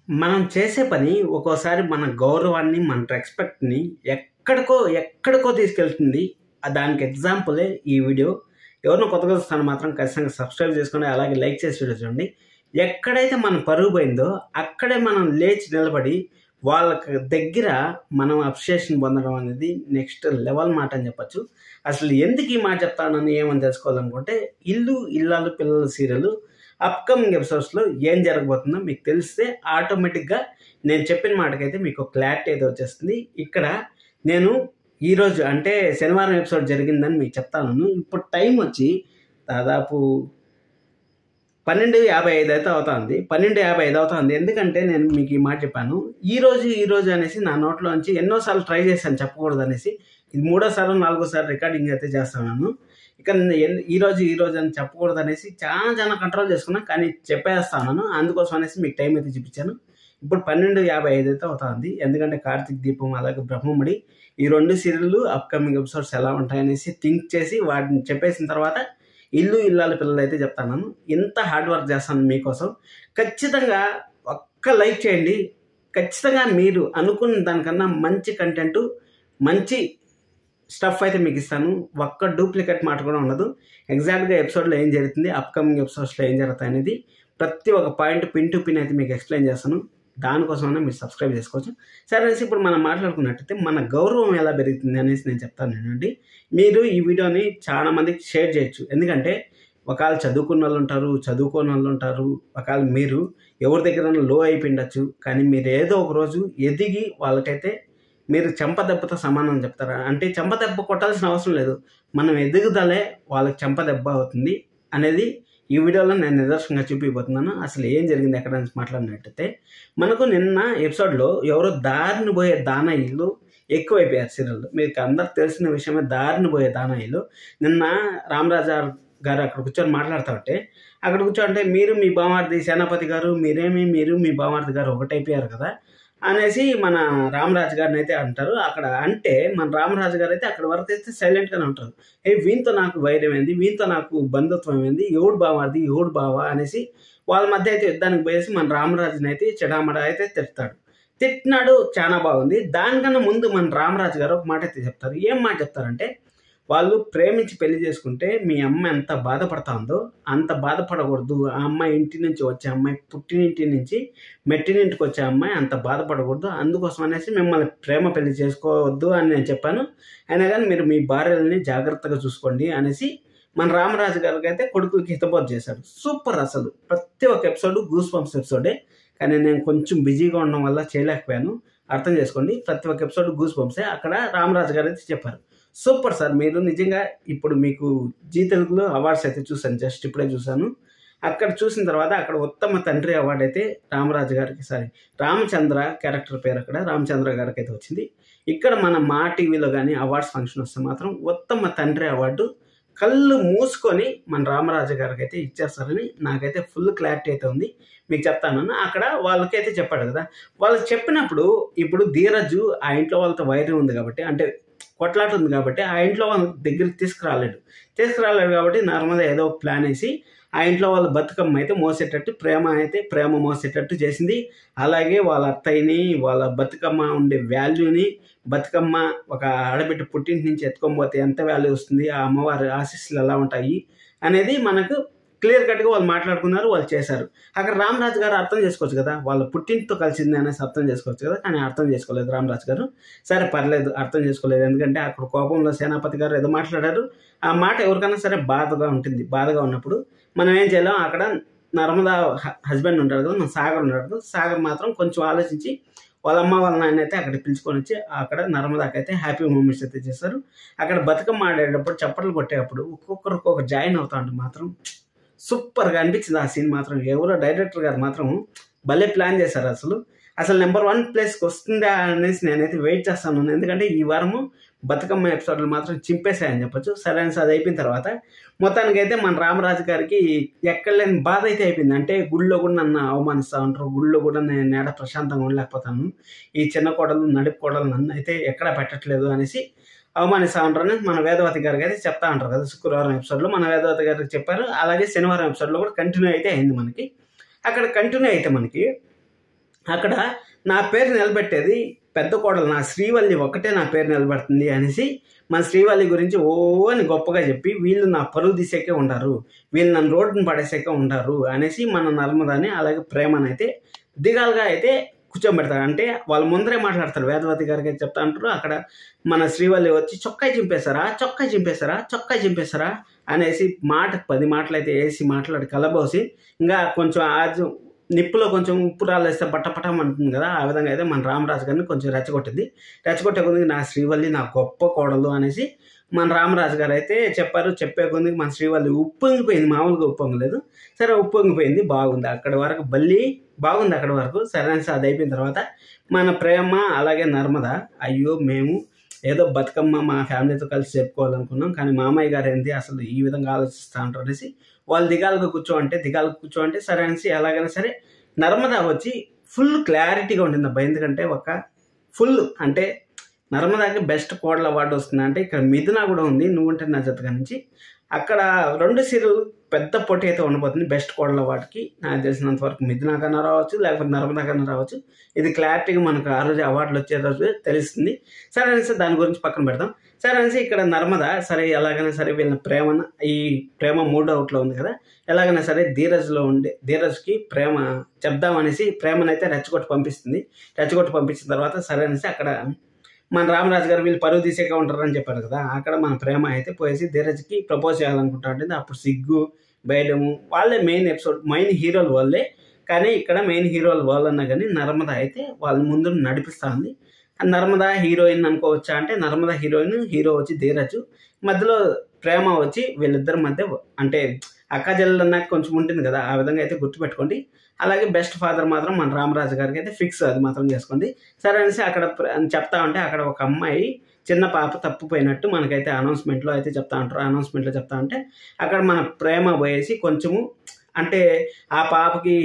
మనం చేసే పని ఒక్కోసారి మన గౌరవాన్ని, మన రెస్పెక్ట్‌ని ఎక్కడికో తీసుకెళ్తుంది. దానికి ఎగ్జాంపులే ఈ వీడియో. ఎవరైనా కొత్తగా చూస్తే మాత్రం ఖచ్చితంగా సబ్స్క్రైబ్ చేసుకోండి. అలాగే లైక్ చేసి వీడియో చూడండి. ఎక్కడైతే మన పరువు పోయిందో అక్కడే మనం లేచి నిలబడి వాళ్ళకి దగ్గర మనం అప్రిషియేషన్ పొందడం అనేది నెక్స్ట్ లెవెల్ మాట అని చెప్పొచ్చు. అసలు ఎందుకు ఈ మాట చెప్తానని ఏమని తెలుసుకోవాలనుకుంటే, ఇల్లు ఇల్లాలు పిల్లల సీరియల్ అప్కమింగ్ ఎపిసోడ్స్లో ఏం జరగబోతుందో మీకు తెలిస్తే ఆటోమేటిక్గా నేను చెప్పిన మాటకైతే మీకు క్లారిటీ అయితే వచ్చేస్తుంది. ఇక్కడ నేను ఈరోజు అంటే శనివారం ఎపిసోడ్ జరిగిందని మీకు చెప్తాను. ఇప్పుడు టైం వచ్చి దాదాపు 12:55 అయితే అవుతుంది. 12:55 అవుతుంది. ఎందుకంటే నేను మీకు ఈ మాట చెప్పాను. ఈరోజు అనేసి నా నోట్లోంచి ఎన్నోసార్లు ట్రై చేశాను చెప్పకూడదు అనేసి. ఇది 3వ సారి 4వ సారి రికార్డింగ్ అయితే చేస్తున్నాను. ఇక ఈరోజు అని చెప్పకూడదు అనేసి చాలా కంట్రోల్ చేసుకున్నాను. కానీ చెప్పేస్తాను. అందుకోసం అనేసి మీకు టైం అయితే చూపించాను. ఇప్పుడు 12:55 అయితే అవుతుంది. ఎందుకంటే కార్తీక దీపం అలాగే బ్రహ్మముడి ఈ 2 సీరియళ్ళు అప్కమింగ్ ఎపిసోడ్స్ ఎలా ఉంటాయనేసి థింక్ చేసి వాటిని చెప్పేసిన తర్వాత ఇల్లు ఇల్లాల పిల్లలు అయితే చెప్తాను. ఎంత హార్డ్ వర్క్ చేస్తాను మీకోసం. ఖచ్చితంగా ఒక్క లైక్ చేయండి. ఖచ్చితంగా మీరు అనుకున్న దానికన్నా మంచి కంటెంట్, మంచి స్టఫ్ అయితే మీకు ఇస్తాను. ఒక్క డూప్లికేట్ మాట కూడా ఉండదు. ఎగ్జాక్ట్గా ఎపిసోడ్లో ఏం జరుగుతుంది, అప్కమింగ్ ఎపిసోడ్స్లో ఏం జరుగుతాయి అనేది ప్రతి ఒక్క పాయింట్ పిన్ టు పిన్ అయితే మీకు ఎక్స్ప్లెయిన్ చేస్తాను. దానికోసమైనా మీరు సబ్స్క్రైబ్ చేసుకోవచ్చు. సరే అనేసి ఇప్పుడు మనం మాట్లాడుకున్నట్టయితే మన గౌరవం ఎలా పెరుగుతుంది అనేసి నేను చెప్తాను. నేనండి, మీరు ఈ వీడియోని చాలా మందికి షేర్ చేయొచ్చు. ఎందుకంటే ఒకవేళ చదువుకున్న వాళ్ళు ఉంటారు, చదువుకోని వాళ్ళు ఉంటారు. ఒకవేళ మీరు ఎవరి దగ్గర లో అయిపోయిండొచ్చు. కానీ మీరు ఏదో ఒక రోజు ఎదిగి వాళ్ళకైతే మీరు చెంపదెబ్బతో సమానం చెప్తారా అంటే చెంపదెబ్బ కొట్టాల్సిన అవసరం లేదు. మనం ఎదుగుదలే వాళ్ళకి చెంపదెబ్బ అవుతుంది అనేది ఈ వీడియోలో నేను నిదర్శనంగా చూపిపోతున్నాను. అసలు ఏం జరిగింది ఎక్కడ నుంచి మాట్లాడినట్టయితే, మనకు నిన్న ఎపిసోడ్లో ఎవరో దారిని పోయే దానయ్యలు ఎక్కువైపోయారు సీరియల్లో. మీకు అందరికి తెలిసిన విషయమే, దారిని పోయే దానయ్యలు. నిన్న రామరాజా గారు అక్కడ కూర్చొని మాట్లాడుతూ ఉంటే, అక్కడ కూర్చోంటే మీరు మీ బామార్ది సేనాపతి గారు మీరు మీ బామార్ది గారు ఒకటైపోయారు కదా అనేసి మన రామరాజు గారిని అయితే అంటారు. అక్కడ అంటే మన రామరాజు గారు అయితే అక్కడ వరకు అయితే సైలెంట్గానే ఉంటారు. వీంతో నాకు వైరం ఏంది, వీంతో నాకు బంధుత్వం ఏంది, ఎవడు బావాది ఎవడు బావా అనేసి వాళ్ళ మధ్య అయితే యుద్ధానికి పోయేసి మన రామరాజుని అయితే చెడామడ అయితే తిట్టినాడు. చాలా బాగుంది. దానికన్నా ముందు మన రామరాజు గారు ఒక మాట అయితే చెప్తారు. ఏం మాట చెప్తారంటే, వాళ్ళు ప్రేమించి పెళ్లి చేసుకుంటే మీ అమ్మాయి ఎంత బాధపడుతుందో అంత బాధపడకూడదు. ఆ అమ్మాయి ఇంటి నుంచి వచ్చే అమ్మాయి, పుట్టినింటి నుంచి మెట్టినింటికి వచ్చే అమ్మాయి అంత బాధపడకూడదు. అందుకోసం అనేసి మిమ్మల్ని ప్రేమ పెళ్లి చేసుకోవద్దు అని నేను చెప్పాను. అయినా కానీ మీరు మీ భార్యలని జాగ్రత్తగా చూసుకోండి అనేసి మన రామరాజు గారికి అయితే కొడుకులకి హితబోధ చేశాడు. సూపర్. అసలు ప్రతి ఒక్క ఎపిసోడ్ గూస్ బంప్స్ ఎపిసోడే. కానీ నేను కొంచెం బిజీగా ఉండడం వల్ల చేయలేకపోయాను. అర్థం చేసుకోండి. ప్రతి ఒక్క ఎపిసోడ్ గూస్ బంప్సే. అక్కడ రామరాజు గారు అయితే చెప్పారు. సూపర్ సార్, మీరు నిజంగా ఇప్పుడు మీకు జీ తెలుగులో అవార్డ్స్ అయితే చూశాను, జస్ట్ ఇప్పుడే చూశాను. అక్కడ చూసిన తర్వాత అక్కడ ఉత్తమ తండ్రి అవార్డు అయితే రామరాజు గారికి, రామచంద్ర క్యారెక్టర్ పేరు అక్కడ రామచంద్ర గారికి అయితే వచ్చింది. ఇక్కడ మన మా టీవీలో కానీ అవార్డ్స్ ఫంక్షన్ వస్తే మాత్రం ఉత్తమ తండ్రి అవార్డు కళ్ళు మూసుకొని మన రామరాజు గారికి అయితే ఇచ్చేస్తారని నాకైతే ఫుల్ క్లారిటీ అయితే ఉంది. మీకు చెప్తాను. అక్కడ వాళ్ళకైతే చెప్పాడు కదా, వాళ్ళకి చెప్పినప్పుడు ఇప్పుడు ధీరజు ఆ ఇంట్లో వాళ్ళతో వైరం ఉంది కాబట్టి, అంటే కొట్లాట ఉంది కాబట్టి ఆ ఇంట్లో వాళ్ళ దగ్గరికి తీసుకురాలేడు కాబట్టి నర్మద ఏదో ఒక ప్లాన్ వేసి ఆ ఇంట్లో వాళ్ళ బతుకమ్మ అయితే మోసేటట్టు, ప్రేమ మోసేటట్టు చేసింది. అలాగే వాళ్ళ అత్తయ్యని, వాళ్ళ బతుకమ్మ ఉండే వాల్యూని, బతుకమ్మ ఒక ఆడబిడ్డ పుట్టింటి నుంచి ఎత్తుకోకపోతే ఎంత వాల్యూ వస్తుంది, ఆ అమ్మవారి ఆశీస్సులు ఎలా ఉంటాయి అనేది మనకు క్లియర్ కట్గా వాళ్ళు మాట్లాడుకున్నారు, వాళ్ళు చేశారు. అక్కడ రామరాజు గారు అర్థం చేసుకోవచ్చు కదా, వాళ్ళ పుట్టింటితో కలిసింది అనేసి అర్థం చేసుకోవచ్చు కదా. కానీ అర్థం చేసుకోలేదు రామరాజు గారు. సరే పర్లేదు, అర్థం చేసుకోలేదు. ఎందుకంటే అక్కడ కోపంలో సేనాపతి గారు ఏదో మాట్లాడారు. ఆ మాట ఎవరికైనా సరే బాధగా ఉంటుంది. బాధగా ఉన్నప్పుడు మనం ఏం చేయలేం. అక్కడ నర్మదా హస్బెండ్ ఉంటాడు కదా, మన సాగర్ ఉంటాడు కదా, సాగర్ మాత్రం కొంచెం ఆలోచించి వాళ్ళ అమ్మ వాళ్ళ నాన్న అయితే అక్కడ పిలుచుకొని వచ్చి అక్కడ నర్మదాకి అయితే హ్యాపీ మూమెంట్స్ అయితే చేస్తారు. అక్కడ బతుకమ్మ ఆడేటప్పుడు చప్పట్లు కొట్టేటప్పుడు ఒక్కొక్కరికి జాయిన్ అవుతా ఉంటే మాత్రం సూపర్గా అనిపించింది ఆ సీన్ మాత్రం. ఎవరో డైరెక్టర్ గారు మాత్రం భలే ప్లాన్ చేశారు. అసలు నెంబర్ 1 ప్లేస్కి వస్తుందా అనేసి నేనైతే వెయిట్ చేస్తాను. ఎందుకంటే ఈ వారము బతుకమ్మ ఎపిసోడ్లు మాత్రం చింపేశాయని చెప్పొచ్చు. సరే అనేసి అది అయిపోయిన తర్వాత మొత్తానికైతే మన రామరాజు గారికి ఎక్కడ లేని బాధ అయితే అయిపోయింది. అంటే గుళ్ళో కూడా నన్ను అవమానిస్తూ ఉంటారు, గుళ్ళో కూడా నేను ఏడ ప్రశాంతంగా ఉండలేకపోతాను, ఈ చిన్న కోడలు నడిపి కోడలు నన్ను అయితే ఎక్కడా పెట్టట్లేదు అనేసి అవమానిస్తూ ఉంటారని మన వేదవతి గారికి అయితే చెప్తా ఉంటారు కదా. శుక్రవారం ఎపిసోడ్లో మన వేదవతి గారికి చెప్పారు. అలాగే శనివారం ఎపిసోడ్లో కూడా కంటిన్యూ అయితే అయింది మనకి. అక్కడ కంటిన్యూ అయితే మనకి అక్కడ నా పేరు నిలబెట్టేది పెద్ద కోడలు నా శ్రీవల్లి ఒక్కటే నా పేరు నిలబెడుతుంది అనేసి మన శ్రీవల్లి గురించి ఓ అని గొప్పగా చెప్పి వీళ్ళు నా పరువు తీసేకే ఉంటారు, వీళ్ళు నన్ను రోడ్డును పడేసాకే ఉంటారు అనేసి మన నర్మదాని అలాగే ప్రేమనైతే దిగాలుగా అయితే కూర్చోబెడతారు. అంటే వాళ్ళ ముందరే మాట్లాడతారు. వేదవతి గారికి అయితే చెప్తా అంటారు. అక్కడ మన శ్రీవల్లి వచ్చి చొక్కాయి చింపేశారా అనేసి మాటకు 10 మాటలు అయితే వేసి మాట్లాడి కలబోసి ఇంకా కొంచెం నిప్పులో కొంచెం ఉప్పు రాలేస్తే పట్టపటం అంటుంది కదా, ఆ విధంగా అయితే మన రామరాజు గారిని కొంచెం రెచ్చగొట్టే కొద్దిగా నా శ్రీవల్లి నా గొప్ప కోడలు అనేసి మన రామరాజు గారు అయితే చెప్పారు. చెప్పే కొద్దిగా మన శ్రీవల్లి ఉప్పొంగిపోయింది, మామూలుగా ఉప్పొంగలేదు. సరే ఉప్పొంగిపోయింది, బాగుంది అక్కడి వరకు, బాగుంది అక్కడి వరకు. సరే అని అది అయిపోయిన తర్వాత మన ప్రేమ అలాగే నర్మద అయ్యో మేము ఏదో బతుకమ్మ మా ఫ్యామిలీతో కలిసి చెప్పుకోవాలనుకున్నాం, కానీ మామయ్య గారు ఏంటి అసలు ఈ విధంగా ఆలోచిస్తూ ఉంటారు అనేసి వాళ్ళు దిగాలుగా కూర్చోంటే సరే అనేసి ఎలాగైనా సరే నర్మద వచ్చి ఫుల్ క్లారిటీగా ఉంటుంది అబ్బా. ఎందుకంటే ఫుల్ అంటే నర్మదాకి బెస్ట్ కోడల అవార్డు వస్తుంది. అంటే ఇక్కడ మిథున కూడా ఉంది నువ్వుంటే నా జతగా నుంచి. అక్కడ 2 సీరియల్ పెద్ద పోటీ అయితే ఉండబోతుంది బెస్ట్ కోడల అవార్డుకి. నాకు తెలిసినంత వరకు మిథున కన్నా రావచ్చు, లేకపోతే నర్మదా కన్నా రావచ్చు. ఇది క్లారిటీగా మనకు ఆ రోజు అవార్డులు వచ్చే రోజు తెలుస్తుంది. సరే అనేసి దాని గురించి పక్కన పెడదాం. సరే అనేసి ఇక్కడ నర్మద సరే ఎలాగైనా సరే వీళ్ళ ఈ ప్రేమ 3వ అవుట్లో ఉంది కదా, ఎలాగైనా సరే ధీరజ్కి ప్రేమ చెప్దామనేసి ప్రేమనైతే రెచ్చగొట్టి పంపించిన తర్వాత సరే అనేసి అక్కడ మన రామరాజు గారు వీళ్ళు పరువు తీసేగా ఉంటారని చెప్పారు కదా, అక్కడ మన ప్రేమ అయితే పోయేసి ధీరజ్కి ప్రపోజ్ చేయాలనుకుంటా ఉంటుంది. అప్పుడు సిగ్గు బయటము వాళ్ళే మెయిన్ హీరోలు వాళ్ళే. కానీ ఇక్కడ మెయిన్ హీరోలు వాళ్ళన్నా కానీ నర్మద అయితే వాళ్ళ ముందు నడిపిస్తూ ఉంది. నర్మద హీరోయిన్ అనుకోవచ్చా అంటే నర్మద హీరోయిన్, హీరో వచ్చి ధీరజ్, మధ్యలో ప్రేమ వచ్చి వీళ్ళిద్దరి మధ్య అంటే అక్క చెల్లెలన్నాక కొంచెం ఉంటుంది కదా, ఆ విధంగా అయితే గుర్తుపెట్టుకోండి. అలాగే బెస్ట్ ఫాదర్ మాత్రం మన రామరాజు గారికి అయితే ఫిక్స్, అది మాత్రం చేసుకోండి. సరే అనేసి అక్కడ చెప్తా ఉంటే అక్కడ ఒక అమ్మాయి చిన్న పాప తప్పిపోయినట్టు మనకైతే అనౌన్స్మెంట్లో చెప్తా ఉంటే అక్కడ మన ప్రేమ పోయేసి కొంచెము అంటే ఆ పాపకి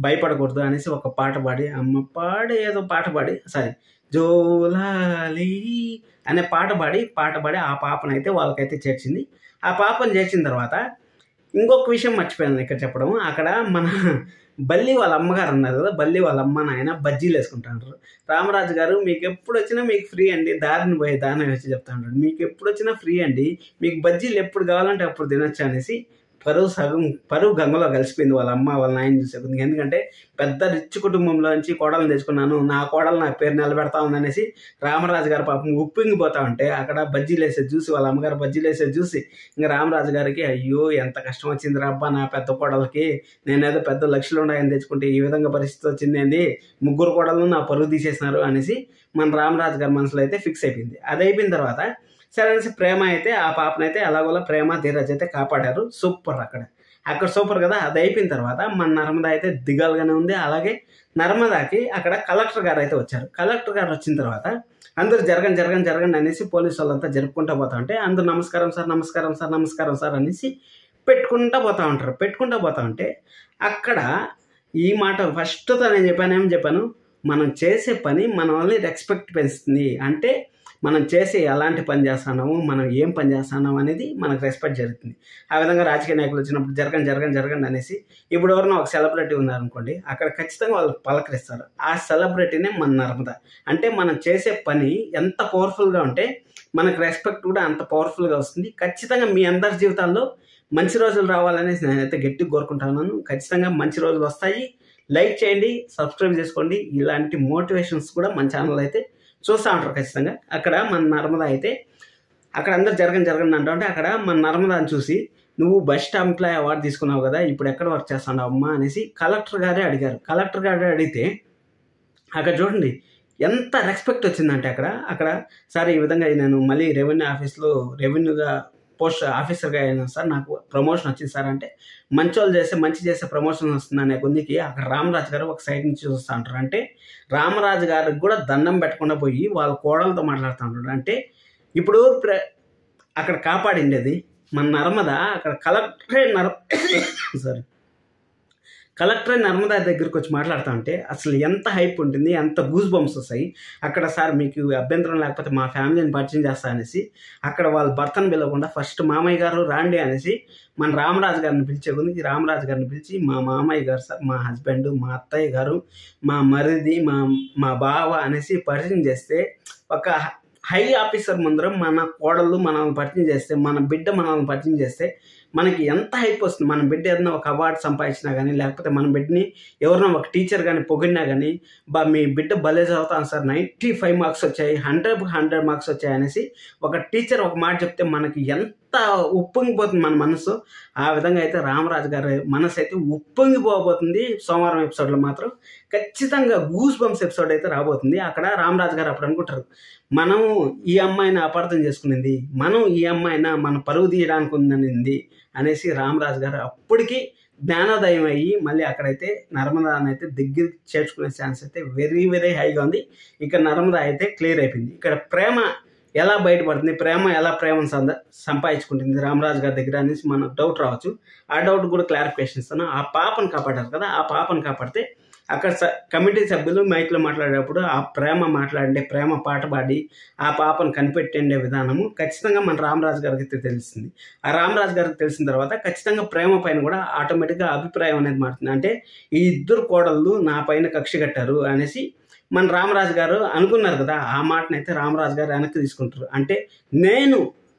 భయపడకూడదు అనేసి ఒక పాట పాడి జోలాలి అనే పాట పాడి ఆ పాపనైతే వాళ్ళకైతే చేర్చింది. ఆ పాపను చేర్చిన తర్వాత ఇంకొక విషయం మర్చిపోయాను ఇక్కడ చెప్పడం. అక్కడ మన బల్లి వాళ్ళ అమ్మగారు ఉన్నారు కదా, బల్లి వాళ్ళ అమ్మ నాయన బజ్జీలు వేసుకుంటారు. రామరాజు గారు మీకు ఎప్పుడు వచ్చినా మీకు ఫ్రీ అండి, దారిని వచ్చి చెప్తా ఉంటాడు, మీకు ఎప్పుడు వచ్చినా ఫ్రీ అండి, మీకు బజ్జీలు ఎప్పుడు కావాలంటే అప్పుడు తినొచ్చు అనేసి పరువు గంగలో కలిసిపోయింది వాళ్ళ అమ్మ వాళ్ళ నాయన చూసేది. ఎందుకంటే పెద్ద రిచ్ కుటుంబంలో నుంచి కోడలను తెచ్చుకున్నాను, నా కోడలు నా పేరు నిలబెడతా ఉందనేసి రామరాజు గారు పాపం ఉప్పింగిపోతా ఉంటే అక్కడ బజ్జీలు వేసేది చూసి వాళ్ళ అమ్మగారు బజ్జీలు వేసేది చూసి ఇంకా రామరాజు గారికి అయ్యో ఎంత కష్టం వచ్చింది రబ్బా నా పెద్ద కోడలకి, నేనేదో పెద్ద లక్షలు ఉన్నాయని తెచ్చుకుంటే ఈ విధంగా పరిస్థితి వచ్చింది, 3 కోడలను నా పరువు తీసేసినారు అనేసి మన రామరాజు గారి మనసులో అయితే ఫిక్స్ అయిపోయింది. అది అయిపోయిన తర్వాత సరే అనేసి ప్రేమ అయితే ఆ పాపనైతే అలాగోలా ప్రేమ ధీరజ్ అయితే కాపాడారు. సూపర్ అక్కడ సూపర్ కదా. అది అయిపోయిన తర్వాత మన నర్మద అయితే దిగాలుగానే ఉంది. అలాగే నర్మదాకి అక్కడ కలెక్టర్ గారు అయితే వచ్చారు. కలెక్టర్ గారు వచ్చిన తర్వాత అందరూ జరగండి అనేసి పోలీసు వాళ్ళంతా జరుపుకుంటూ పోతా ఉంటే అందరూ నమస్కారం సార్ అనేసి పెట్టుకుంటూ పోతా ఉంటే అక్కడ ఈ మాట ఫస్ట్తో నేను చెప్పాను మనం చేసే పని మన వాళ్ళని రెస్పెక్ట్ పెంచుతుంది. అంటే మనం చేసి ఎలాంటి పని చేస్తున్నాము, మనం ఏం పని చేస్తున్నాము అనేది మనకు రెస్పెక్ట్ జరుగుతుంది. ఆ విధంగా రాజకీయ నాయకులు వచ్చినప్పుడు జరగండి అనేసి ఇప్పుడు ఎవరైనా ఒక సెలబ్రిటీ ఉన్నారనుకోండి, అక్కడ ఖచ్చితంగా వాళ్ళు పలకరిస్తారు. ఆ సెలబ్రిటీనే మన నర్మద. అంటే మనం చేసే పని ఎంత పవర్ఫుల్గా ఉంటే మనకు రెస్పెక్ట్ కూడా అంత పవర్ఫుల్గా వస్తుంది. ఖచ్చితంగా మీ అందరి జీవితాల్లో మంచి రోజులు రావాలనేసి నేనైతే గట్టిగా కోరుకుంటున్నాను. ఖచ్చితంగా మంచి రోజులు వస్తాయి. లైక్ చేయండి, సబ్స్క్రైబ్ చేసుకోండి. ఇలాంటి మోటివేషన్స్ కూడా మన ఛానల్ అయితే చూస్తూ ఉంటారు ఖచ్చితంగా. అక్కడ మన నర్మద అయితే అక్కడ అందరు జరగండి అంటే అక్కడ మన నర్మదాని చూసి నువ్వు బెస్ట్ ఎంప్లాయ్ అవార్డు తీసుకున్నావు కదా, ఇప్పుడు ఎక్కడ వర్క్ చేస్తున్నావు అమ్మా అనేసి కలెక్టర్ గారే అడిగారు. కలెక్టర్ గారే అడిగితే అక్కడ చూడండి ఎంత రెస్పెక్ట్ వచ్చిందంటే అక్కడ సార్ ఈ విధంగా నేను మళ్ళీ రెవెన్యూగా పోస్ట్ ఆఫీసర్గా అయినా సార్, నాకు ప్రమోషన్ వచ్చింది సార్ అంటే మంచి చేసే ప్రమోషన్ వస్తుంది అనే కొద్దికి అక్కడ రామరాజు గారు ఒక సైడ్ నుంచి చూస్తూ ఉంటారు. అంటే రామరాజు గారికి కూడా దండం పెట్టకుండా పోయి వాళ్ళ కోడలతో మాట్లాడుతూ ఉంటాడు. అంటే ఇప్పుడు అక్కడ కాపాడిండేది మన నర్మద, అక్కడ కలెక్టర్ నర్మదా దగ్గరికి వచ్చి మాట్లాడుతూ ఉంటే అసలు ఎంత హైప్ ఉంటుంది, ఎంత గూస్ బంప్స్ వస్తాయి. అక్కడ సార్ మీకు అభ్యంతరం లేకపోతే మా ఫ్యామిలీని పరిచయం చేస్తా అనేసి అక్కడ వాళ్ళ భర్తను పిలవకుండా ఫస్ట్ మామయ్య గారు రాండి అనేసి మన రామరాజు గారిని పిలిచే ముందు రామరాజు గారిని పిలిచి మా మామయ్య గారు సార్, మా హస్బెండ్, మా అత్తయ్య గారు, మా మరిది, మా బావ అనేసి పరిచయం చేస్తే ఒక హై ఆఫీసర్ ముందర మన కోడళ్ళు మనల్ని పరిచయం చేస్తే, మన బిడ్డ మనల్ని పరిచయం చేస్తే మనకి ఎంత హైప్ వస్తుంది. మన బిడ్డ ఏదైనా ఒక అవార్డు సంపాదించినా కానీ, లేకపోతే మన బిడ్డని ఎవరైనా ఒక టీచర్ కానీ పొగిడినా కానీ, మీ బిడ్డ భలే చదువుతాను సార్, 95 మార్క్స్ వచ్చాయి, 100 మార్క్స్ వచ్చాయి అనేసి ఒక టీచర్ ఒక మాట చెప్తే మనకి ఎంత ఉప్పొంగిపోతుంది మన మనసు. ఆ విధంగా అయితే రామరాజు గారి మనసు అయితే ఉప్పొంగిపోబోతుంది. సోమవారం ఎపిసోడ్లో మాత్రం ఖచ్చితంగా గూస్ బంప్స్ ఎపిసోడ్ అయితే రాబోతుంది. అక్కడ రామరాజు గారు అప్పుడు అనుకుంటారు, మనం ఈ అమ్మాయిని అపార్థం చేసుకునింది, మనం ఈ అమ్మాయిన మన పరువు తీయడానికి ఉందనింది అనేసి రామరాజు గారు అప్పటికి జ్ఞానోదయం అయ్యి మళ్ళీ అక్కడైతే నర్మదాని అయితే దగ్గర చేర్చుకునే ఛాన్స్ అయితే వెరీ వెరీ హైగా ఉంది. ఇక్కడ నర్మదా అయితే క్లియర్ అయిపోయింది. ఇక్కడ ప్రేమ ఎలా బయటపడుతుంది, ప్రేమను సంపాదించుకుంటుంది రామరాజు గారి దగ్గర అనేసి మనకు డౌట్ రావచ్చు. ఆ డౌట్ కూడా క్లారిఫికేషన్ ఇస్తాను. ఆ పాపను కాపాడారు కదా, ఆ పాపను కాపాడితే అక్కడ కమిటీ సభ్యులు మైక్లో మాట్లాడేటప్పుడు ఆ ప్రేమ పాట పాడి ఆ పాపను కనిపెట్టే విధానము ఖచ్చితంగా మన రామరాజు గారికి తెలుస్తుంది. ఆ రామరాజు గారికి తెలిసిన తర్వాత ఖచ్చితంగా ప్రేమ పైన కూడా ఆటోమేటిక్గా అభిప్రాయం అనేది మారుతుంది. అంటే ఈ ఇద్దరు కోడళ్ళు నా పైన కక్ష కట్టారు అనేసి మన రామరాజు గారు అనుకున్నారు కదా, ఆ మాటనైతే రామరాజు గారు వెనక్కి తీసుకుంటారు. అంటే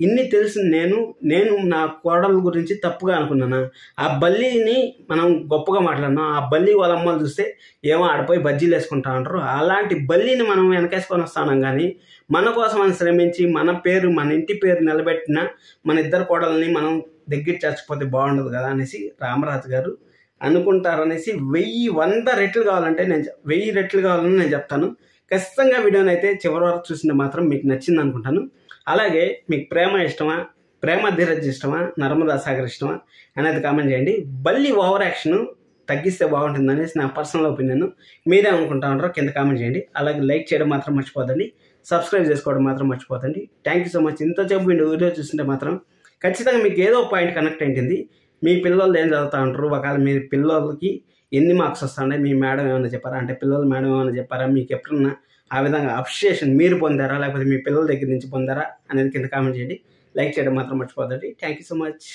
ఇన్ని తెలిసింది నేను నా కోడల గురించి తప్పుగా అనుకున్నాను, ఆ బల్లిని మనం గొప్పగా మాట్లాడినాం, ఆ బల్లి వాళ్ళ అమ్మలు చూస్తే ఏమో ఆడిపోయి బజ్జీలు వేసుకుంటా అంటారు, అలాంటి బల్లిని మనం వెనకేసుకొని వస్తాం. కానీ మన కోసం అని శ్రమించి మన ఇంటి పేరు నిలబెట్టిన మన ఇద్దరు కోడల్ని మనం దగ్గర చేర్చిపోతే బాగుండదు కదా అనేసి రామరాజు గారు అనుకుంటారనేసి 100 రెట్లు కావాలంటే 1000 రెట్లు కావాలని నేను చెప్తాను. ఖచ్చితంగా వీడియోని అయితే చివరి వరకు చూసింటే మాత్రం మీకు నచ్చింది అనుకుంటాను. అలాగే మీకు ప్రేమ ఇష్టమా, ప్రేమ ధీరజ్ ఇష్టమా, నర్మదా సాగర్ ఇష్టమా అనేది కామెంట్ చేయండి. బల్లి ఓవర్ యాక్షన్ తగ్గిస్తే బాగుంటుంది అనేసి నా పర్సనల్ ఒపీనియన్. మీరే అనుకుంటా ఉంటారో కింద కామెంట్ చేయండి. అలాగే లైక్ చేయడం మాత్రం మర్చిపోదండి, సబ్స్క్రైబ్ చేసుకోవడం మాత్రం మర్చిపోదండి. Thank you so much. ఇంతసేపు వీడియో చూస్తుంటే మాత్రం ఖచ్చితంగా మీకు ఏదో పాయింట్ కనెక్ట్ అయింది. మీ పిల్లలు ఏం చదువుతూ ఉంటారు, ఒకవేళ మీ పిల్లలకి ఎన్ని మార్క్స్ వస్తాయి, మీ మేడం ఏమైనా చెప్పారా, అంటే పిల్లలు మేడం ఏమైనా చెప్పారా, మీకు ఎప్పుడన్నా ఆ విధంగా అప్రిషియేషన్ మీరు పొందారా, లేకపోతే మీ పిల్లల దగ్గర నుంచి పొందారా అనేది కింద కామెంట్ చేయండి. లైక్ చేయడం మాత్రం మర్చిపోదండి. Thank you so much.